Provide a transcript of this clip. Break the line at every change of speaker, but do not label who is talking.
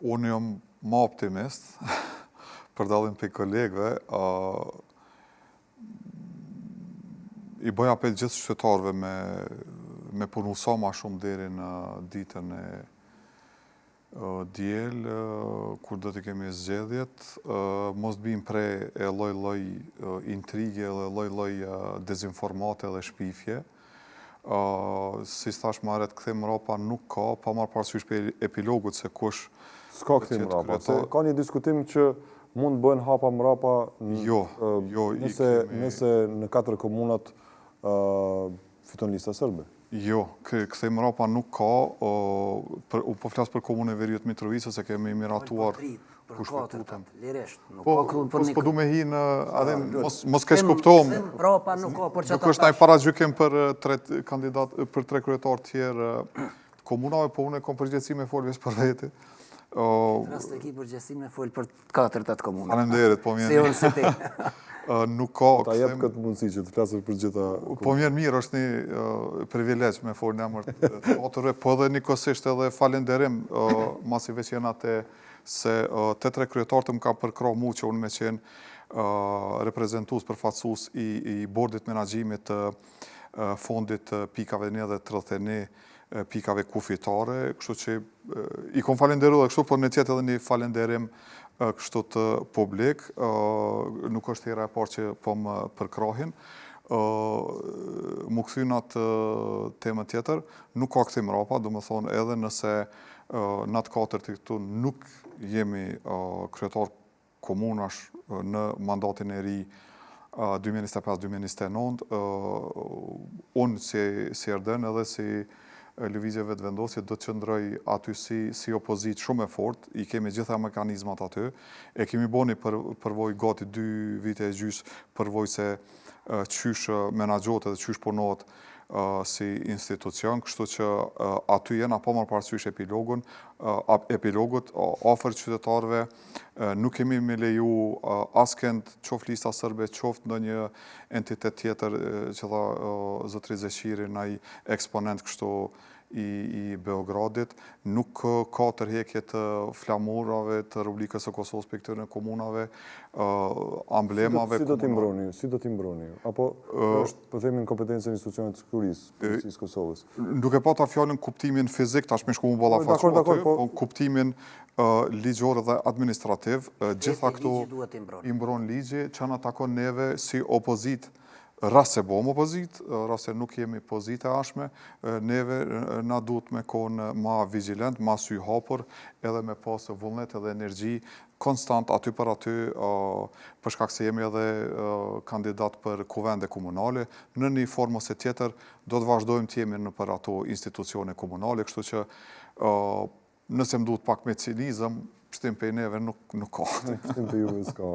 Unë jam më optimist, për dallim për kolegëve, i bëj apel gjithë qytetarëve me punu sa ma shumë deri në ditën e diel, kur do t'i kemi zgjedhjet, mos t'bim prej e lloj-lloj intrigje dhe lloj-lloj dezinformate dhe shpifje. Si thash më herët, kthim mrapa nuk ka, pa marrë parasysh për epilogut se kush
s'ka kthim mrapa, se ka një diskutim që mund bëhen hapa mrapa nëse në 4 komunat fiton lista serbe.
Jo, kthim mrapa nuk ka, po flas për komunën e Veriut Mitrovicës se kemi miratuar
kushtetutën.
Po s'po du me hi në, mos keq kuptohem. Nuk është ai paragjykim për 3 kandidat, për 3 kryetar tjerë komunave, po unë kam përgjegjësi me foljes për veti.
Rast e ki përgjegjësi me fol për 4-8 komuna.
Faleminderit, po mirë.
Si unë si ti.
Nuk ka.
Ta jep këtë mundësi që të flasësh për gjitha.
Po mirë, është një privilegj me fol në emër të atëre, po edhe nikosisht edhe falenderim masive që janë atë se të 3 kryetarët më ka përkrah mu që unë me qenë reprezentues, përfaqësues i bordit menaxhimit të fondit pikave 1 dhe 31 pikave kufitare, kështu që i kom falenderuar dhe kështu, por në tjetë edhe një falenderim kështu të publik, nuk është hera e parë që po më përkrahin. Mu kthyn atë temë tjetër, nuk ka kthim mrapa, do më thonë edhe nëse në atë 4 të këtu nuk jemi kryetar komunash në mandatin e ri 2025-2029, unë si Erden edhe si lëvizje vetëvendosje do të qëndroj aty si opozit shumë e fort, i kemi gjitha mekanizmat aty, e kemi boni përvoj gati 2 vite e gjys përvoj se qysh menaxhohet edhe qysh punohet si institucion, kështu që aty jena pa marrë parasysh epilogut afër qytetarëve, nuk kemi me leju askend qoftë lista serbe, qoftë ndonjë entitet tjetër që tha zotri Zeqiri, ai eksponent kështu i Beogradit, nuk ka tërheqje të flamurave të Republikës së Kosovës për këtyre komunave, amblemave.
Si do t'i mbroni? Apo është, po themi, në kompetencën e institucionit të sigurisë, Policisë Kosovës?
Duke pa ta fjalën kuptimin fizik, tash me shku më balla faqe aty, po kuptimin ligjor dhe administrativ, gjitha këto i mbron ligji, që na takon neve si opozit. Rast se bom opozit, rast se nuk jemi pozite ashme, neve na duhet me konë ma vigilent, ma sy hapur, edhe me pasë vullnet edhe energji konstant aty për aty, për shkak se jemi edhe kandidat për kuvende komunale, në një formë ose tjetër do të vazhdojmë të jemi në për ato institucione komunale, kështu që nëse më duhet pak me cinizëm, shtim për neve nuk ka.
Shtim për juve s'ka.